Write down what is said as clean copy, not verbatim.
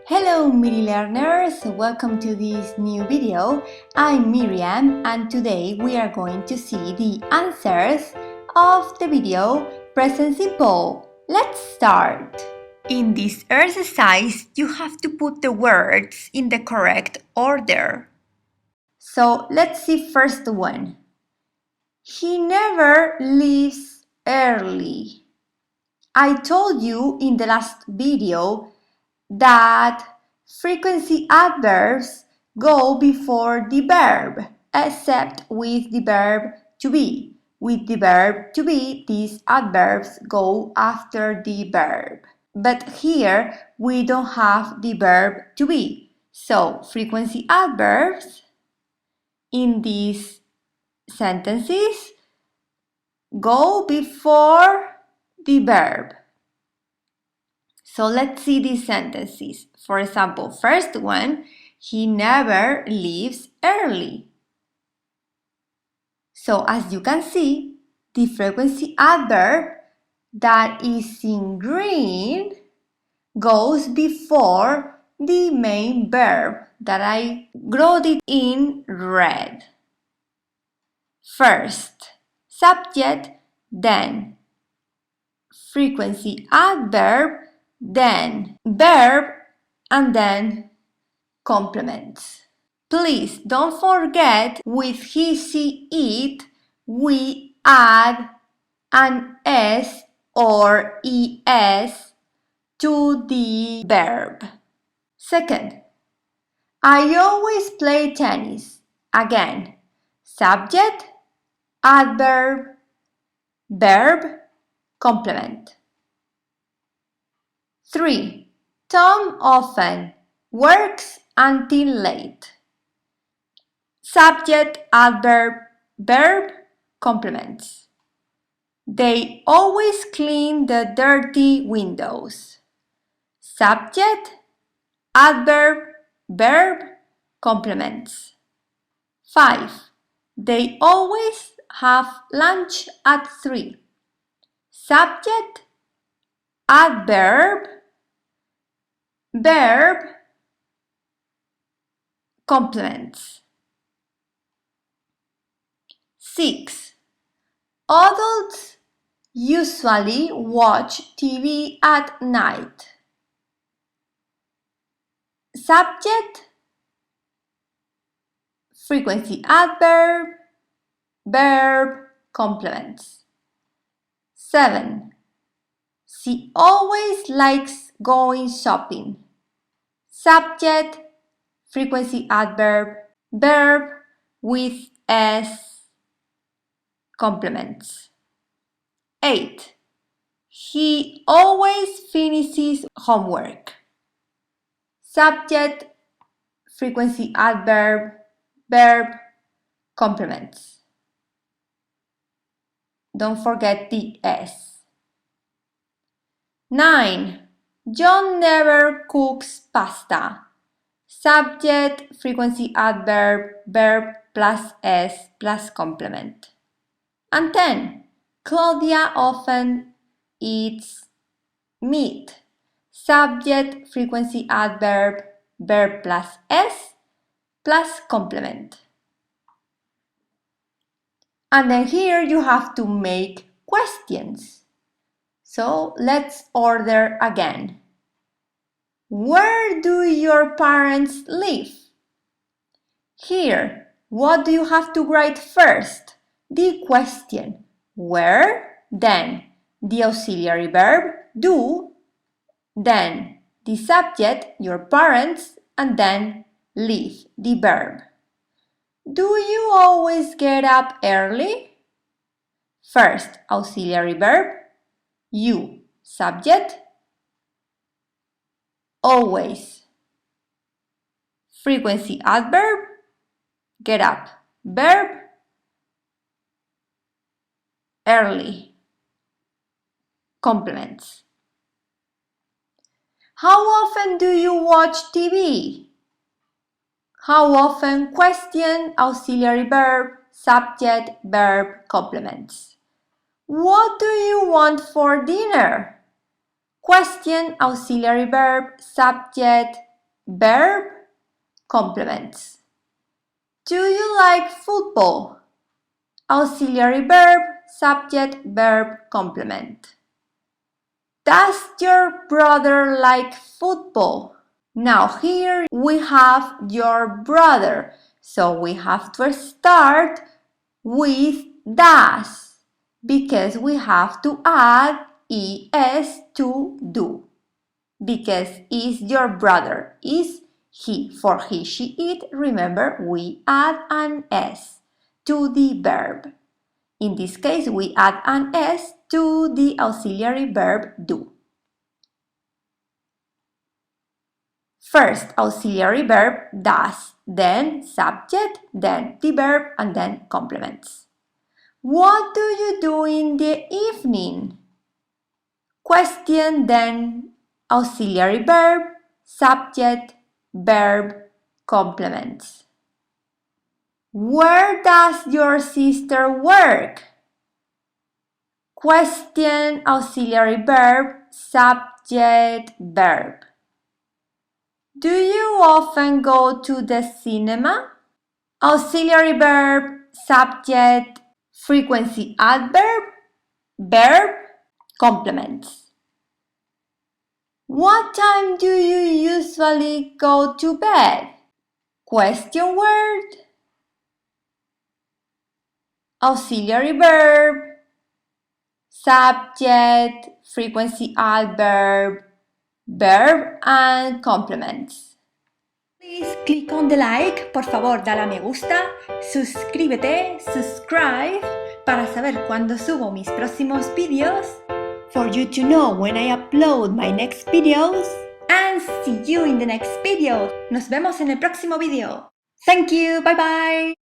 Hello Miri learners, welcome to this new video. I'm Miriam and today we are going to see the answers of the video Present Simple. Let's start. In this exercise, you have to put the words in the correct order. So let's see first one. He never leaves early. I told you in the last video that frequency adverbs go before the verb, except with the verb to be. With the verb to be, these adverbs go after the verb. But here we don't have the verb to be. So frequency adverbs in these sentences go before the verb. So let's see these sentences. For example, first one, he never leaves early. So as you can see, the frequency adverb that is in green goes before the main verb that I wrote it in red. First, subject, then frequency adverb, then verb, and then complements. Please don't forget with he, she, it, we add an s or es to the verb. Second, I always play tennis. Again, subject, adverb, verb, complement. 3. Tom often works until late. Subject, adverb, verb, complements. They always clean the dirty windows. Subject, adverb, verb, complements. 5. They always have lunch at 3. Subject, adverb, verb, complements. 6. Adults usually watch TV at night. Subject, frequency adverb, verb, complements. 7. She always likes going shopping. Subject, frequency adverb, verb with s, complements. 8. He always finishes homework. Subject, frequency adverb, verb, complements. Don't forget the s. 9. John never cooks pasta. Subject, frequency adverb, verb plus s plus complement. And 10. Claudia often eats meat. Subject, frequency adverb, verb plus s plus complement. And then here you have to make questions. So let's order again. Where do your parents live? Here, what do you have to write first? The question, where, then the auxiliary verb, do, then the subject, your parents, and then live, the verb. Do you always get up early? First, auxiliary verb, you, subject, always. Frequency adverb, get up, verb, early, complements. How often do you watch TV? How often, question, auxiliary verb, subject, verb, complements. What do you want for dinner? Question, auxiliary verb, subject, verb, complements. Do you like football? Auxiliary verb, subject, verb, complement. Does your brother like football? Now here we have your brother, so we have to start with does because we have to add es to do. Because is your brother, is he. For he, she, it, remember we add an s to the verb. In this case, we add an s to the auxiliary verb do. First, auxiliary verb does, then subject, then the verb, and then complements. What do you do in the evening? Question, then auxiliary verb, subject, verb, complements. Where does your sister work? Question, auxiliary verb, subject, verb. Do you often go to the cinema? Auxiliary verb, subject, frequency adverb, verb, complements. What time do you usually go to bed? Question word, auxiliary verb, subject, frequency adverb, verb, and complements. Please click on the like, por favor dale a me gusta, suscríbete, subscribe, para saber cuando subo mis próximos vídeos, for you to know when I upload my next videos, and see you in the next video. Nos vemos en el próximo video. Thank you, bye bye.